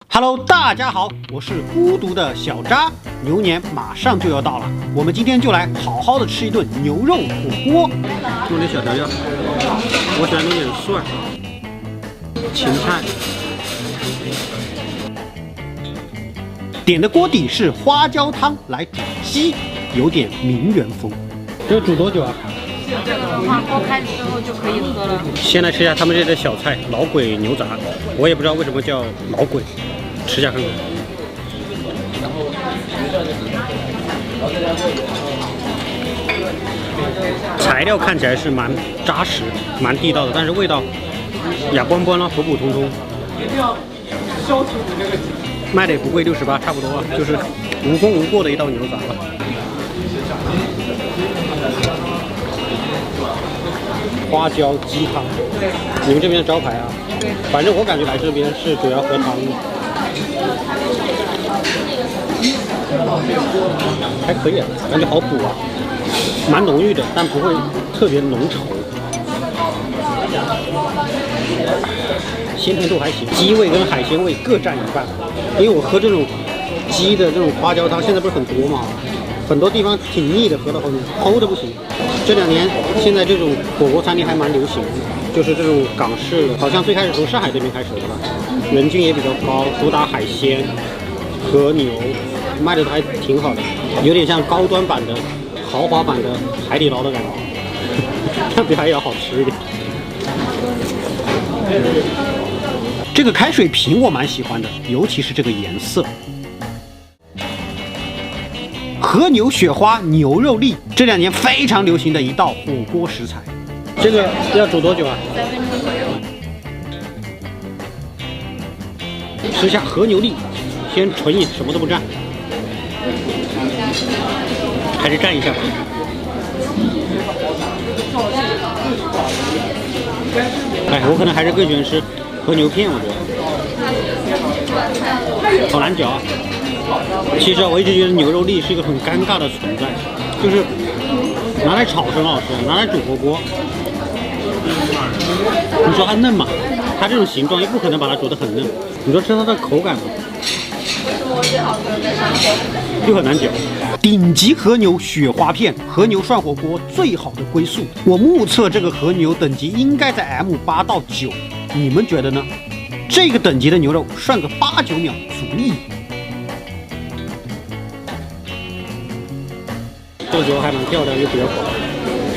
Hello， 大家好，我是孤独的小渣。牛年马上就要到了，我们今天就来好好的吃一顿牛肉火锅。弄点小调料，我喜欢弄点蒜、芹菜。点的锅底是花椒汤来煮鸡，有点名媛风。这个煮多久啊？锅开之后就可以喝了。先来吃一下他们这里的小菜，老鬼牛杂。我也不知道为什么叫老鬼，吃一下看看。材料看起来是蛮扎实、蛮地道的，但是味道哑光光了，普普通通。卖的也不贵，68差不多啊，就是无功无过的一道牛杂吧。花椒鸡汤，你们这边的招牌啊？反正我感觉来这边是主要喝汤的，还可以啊，感觉好补啊，蛮浓郁的，但不会特别浓稠，鲜甜度还行，鸡味跟海鲜味各占一半。因为我喝这种鸡的这种花椒汤，现在不是很多嘛，很多地方挺腻的，喝到后面齁的不行。这2年现在这种火锅餐厅还蛮流行的，就是这种港式的，好像最开始从上海这边开始的吧，人均也比较高，主打海鲜和牛，卖的都还挺好的，有点像高端版的、豪华版的海底捞的感觉，但比海底捞好吃一点。这个开水瓶我蛮喜欢的，尤其是这个颜色。和牛雪花牛肉粒，这2年非常流行的一道火锅食材。这个要煮多久啊？3分钟左右。吃一下和牛粒，先纯饮，什么都不蘸，还是蘸一下吧。哎，我可能还是更喜欢吃和牛片，我觉得好难嚼啊。其实我一直觉得牛肉粒是一个很尴尬的存在，就是拿来炒是很好吃，拿来煮火锅，你说它嫩嘛？它这种形状又不可能把它煮得很嫩，你说吃它的口感吗？就很难嚼。顶级和牛雪花片，和牛涮火锅最好的归宿。我目测这个和牛等级应该在 M8到9，你们觉得呢？这个等级的牛肉涮个8、9秒足矣。做球还蛮漂亮，又比较薄，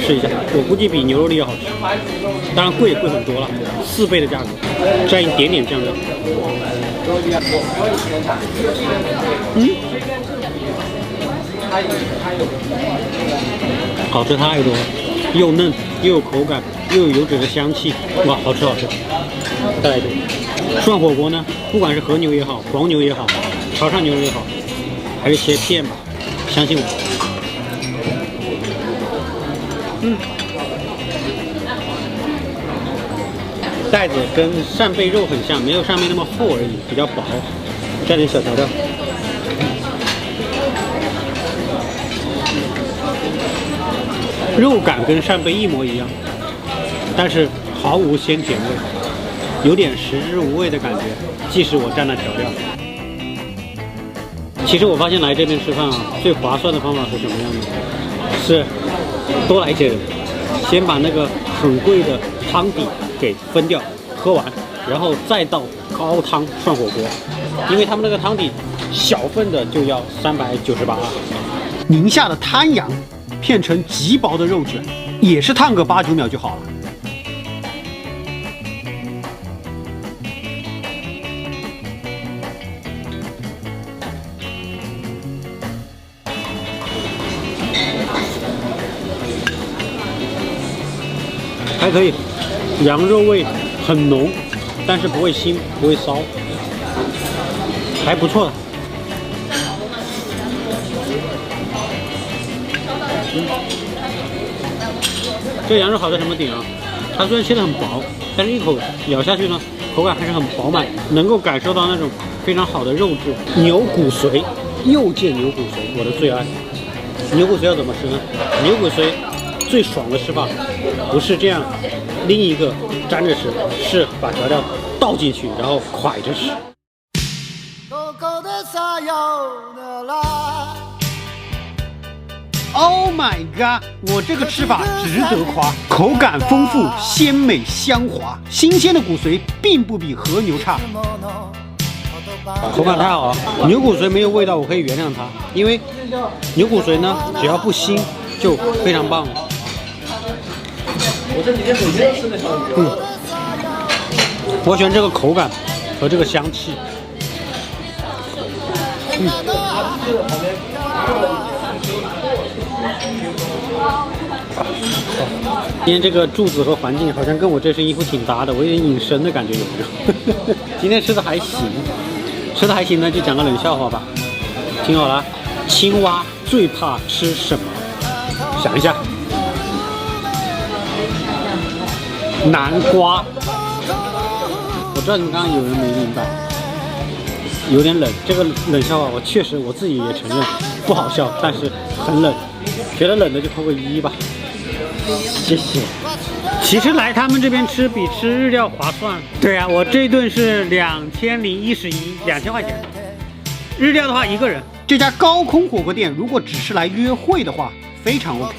试一下，我估计比牛肉粒要好吃，当然贵很多了，4倍的价格，蘸一点点酱料。好吃太多了，又嫩又有口感，又有油脂的香气，哇，好吃好吃！再来一顿。涮火锅呢，不管是和牛也好，黄牛也好，潮汕牛肉也好，还是切片吧，相信我。袋子跟扇贝肉很像，没有上面那么厚而已，比较薄，加点小调料。肉感跟扇贝一模一样，但是毫无鲜甜味，有点食之无味的感觉，即使我蘸了调料。其实我发现来这边吃饭啊，最划算的方法是什么样的？是多来些人，先把那个很贵的汤底给分掉，喝完，然后再倒高汤涮火锅，因为他们那个汤底小份的就要398。宁夏的滩羊片成极薄的肉卷，也是烫个8、9秒就好了。还可以，羊肉味很浓，但是不会腥，不会骚，还不错的。这个羊肉好在什么点啊？它虽然切得很薄，但是一口咬下去呢，口感还是很饱满，能够感受到那种非常好的肉质。牛骨髓，又见牛骨髓，我的最爱。牛骨髓要怎么吃呢？牛骨髓最爽的吃法不是这样拎一个沾着吃，是把调料倒进去，然后蒯着吃。Oh my god！ 我这个吃法值得夸，口感丰富，鲜美香滑，新鲜的骨髓并不比和牛差。口感太好了，牛骨髓没有味道，我可以原谅它，因为牛骨髓呢，只要不腥就非常棒了。我这几天每天都吃那条鱼。我喜欢这个口感和这个香气。今天这个柱子和环境好像跟我这身衣服挺搭的，我有点隐身的感觉，有没有？今天吃的还行，吃的还行呢，就讲个冷笑话吧。听好了，青蛙最怕吃什么？想一下，南瓜。我知道你们刚刚有人没明白，有点冷。这个冷笑话我确实我自己也承认不好笑，但是很冷。觉得冷的就扣个1吧，谢谢。其实来他们这边吃比吃日料划算。对啊，我这顿是2011，2000块钱。日料的话一个人。这家高空火锅店如果只是来约会的话，非常 OK。